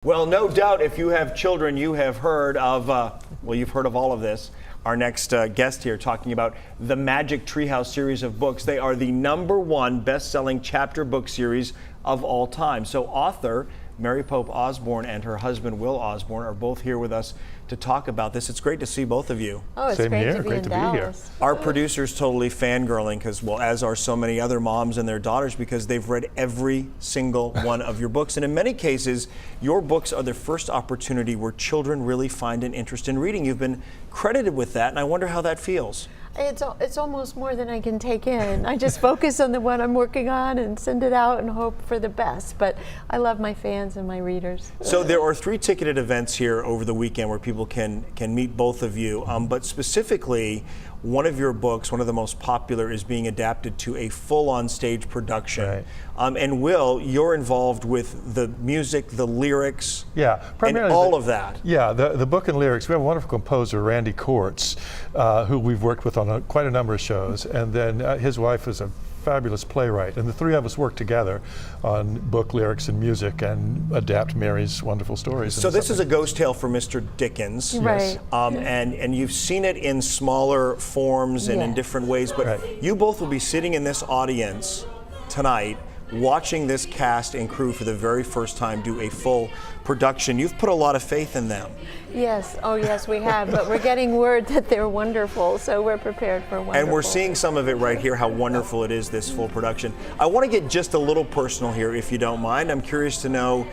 Well, no doubt if you have children, you have heard of, you've heard of all of this. Our next guest here talking about the Magic Treehouse series of books. They are the #1 best-selling chapter book series of all time. So author Mary Pope Osborne and her husband Will Osborne are both here with us to talk about this. It's great to see both of you. Oh, it's Same great here. to be Great in to be Dallas. here. Our producer's totally fangirling because, well, as are so many other moms and their daughters, because they've read every single one of your books. And in many cases, your books are the first opportunity where children really find an interest in reading. You've been credited with that, and I wonder how that feels. It's almost more than I can take in. I just focus on the one I'm working on and send it out and hope for the best. But I love my fans and my readers. So there are 3 ticketed events here over the weekend where people can meet both of you. But specifically, one of your books, one of the most popular, is being adapted to a full-on stage production. Right. And Will, you're involved with the music, the lyrics, Yeah, and primarily all of that. Yeah, the book and lyrics. We have a wonderful composer, Randy Quartz, who we've worked with on quite a number of shows, and then his wife is a fabulous playwright, and the 3 of us work together on book lyrics and music and adapt Mary's wonderful stories. So this is a ghost tale for Mr. Dickens. Right. And you've seen it in smaller forms and in Yes. different ways, but Right. you both will be sitting in this audience tonight watching this cast and crew for the very first time do a full production. You've put a lot of faith in them. Yes, oh yes, we have. But we're getting word that they're wonderful, so we're prepared for wonderful. And we're seeing some of it right here, how wonderful it is, this full production. I want to get just a little personal here, if you don't mind. I'm curious to know,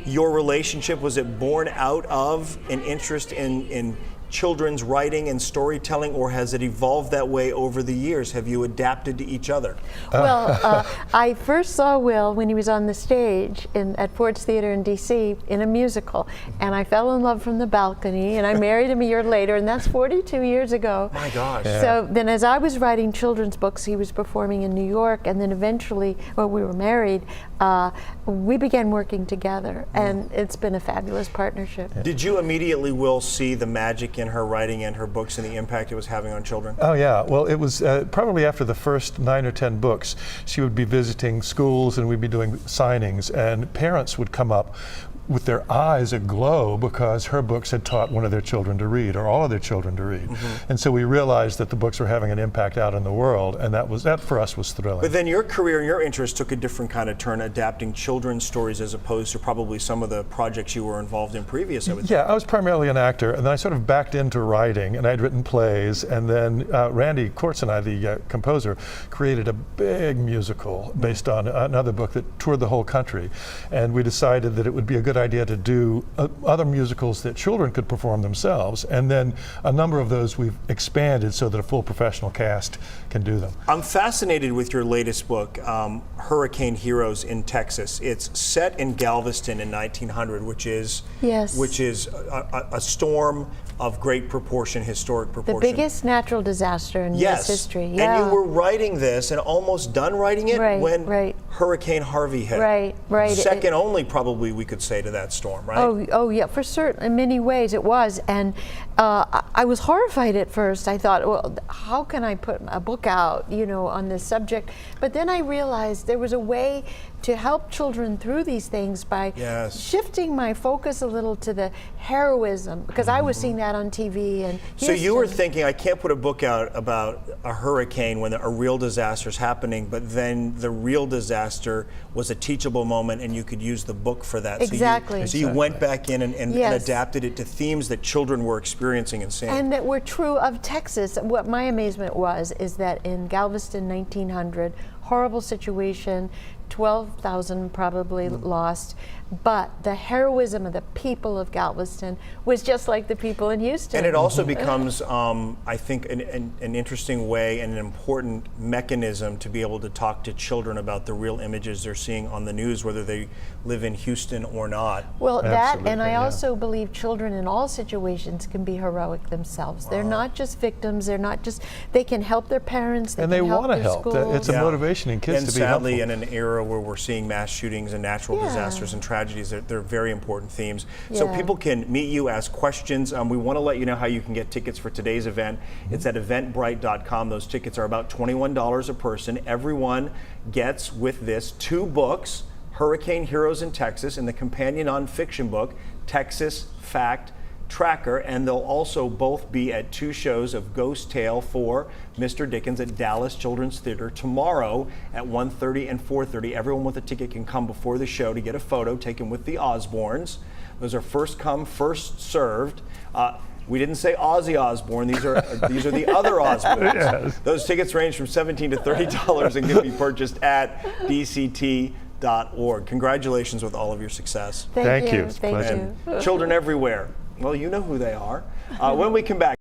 your relationship, was it born out of an interest in children's writing and storytelling, or has it evolved that way over the years? Have you adapted to each other? Well, I first saw Will when he was on the stage at Ford's Theater in D.C. in a musical, and I fell in love from the balcony, and I married him a year later, and that's 42 years ago. My gosh. Yeah. So then as I was writing children's books, he was performing in New York, and then eventually, well, we were married, we began working together, and it's been a fabulous partnership. Did you immediately, Will, see the magic in her writing and her books and the impact it was having on children? Oh yeah, well it was probably after the first 9 or 10 books, she would be visiting schools and we'd be doing signings, and parents would come up with their eyes aglow because her books had taught one of their children to read, or all of their children to read. And so we realized that the books were having an impact out in the world, and that for us was thrilling. But then your career and your interest took a different kind of turn, adapting children's stories as opposed to probably some of the projects you were involved in previous, I would think. Yeah, I was primarily an actor, and then I sort of backed into writing, and I'd written plays, and then Randy Quartz and I, the composer, created a big musical based on another book that toured the whole country, and we decided that it would be a good idea to do other musicals that children could perform themselves, and then a number of those we've expanded so that a full professional cast can do them. I'm fascinated with your latest book, Hurricane Heroes in Texas. It's set in Galveston in 1900, which is Yes. a storm of great proportion, historic The proportion. biggest natural disaster in Yes. U.S. history. Yeah. And you were writing this and almost done writing it Right, when right. Hurricane Harvey hit. Right, right. Second only, probably, we could say, to that storm, right? Oh yeah, for certain, in many ways it was. And I was horrified at first. I thought, well, how can I put a book out, on this subject? But then I realized there was a way to help children through these things by Yes. shifting my focus a little to the heroism, because I was seeing that on TV. And So you were Houston. thinking, I can't put a book out about a hurricane when a real disaster is happening, but then the real disaster was a teachable moment and you could use the book for that. Exactly. So you went back in and Yes. adapted it to themes that children were experiencing and seeing. And that were true of Texas. What my amazement was is that in Galveston 1900, horrible situation, 12,000 probably lost, but the heroism of the people of Galveston was just like the people in Houston. And it also becomes, I think, an interesting way and an important mechanism to be able to talk to children about the real images they're seeing on the news, whether they live in Houston or not. Well, that, and I Absolutely, yeah. also believe children in all situations can be heroic themselves. They're not just victims, they can help their parents, And they they can help want to their help. schools. It's a motivation in kids And to be sadly, helpful. in an era where we're seeing mass shootings and natural Yeah. disasters and tragedies, they're very important themes. So Yeah. people can meet you, ask questions. We want to let you know how you can get tickets for today's event. It's at eventbrite.com. Those tickets are about $21 a person. Everyone gets with this 2 books Hurricane Heroes in Texas, and the companion nonfiction book, Texas Fact Tracker, and they'll also both be at 2 shows of Ghost Tale for Mr. Dickens at Dallas Children's Theater tomorrow at 1:30 and 4:30. Everyone with a ticket can come before the show to get a photo taken with the Osbornes. Those are first come, first served. We didn't say Ozzy Osborne. These are the other Osbornes. Yes. Those tickets range from $17 to $30 and can be purchased at dct.org. Congratulations with all of your success. Thank you. Thank Pleasure. you. And children everywhere. Well, you know who they are. When we come back.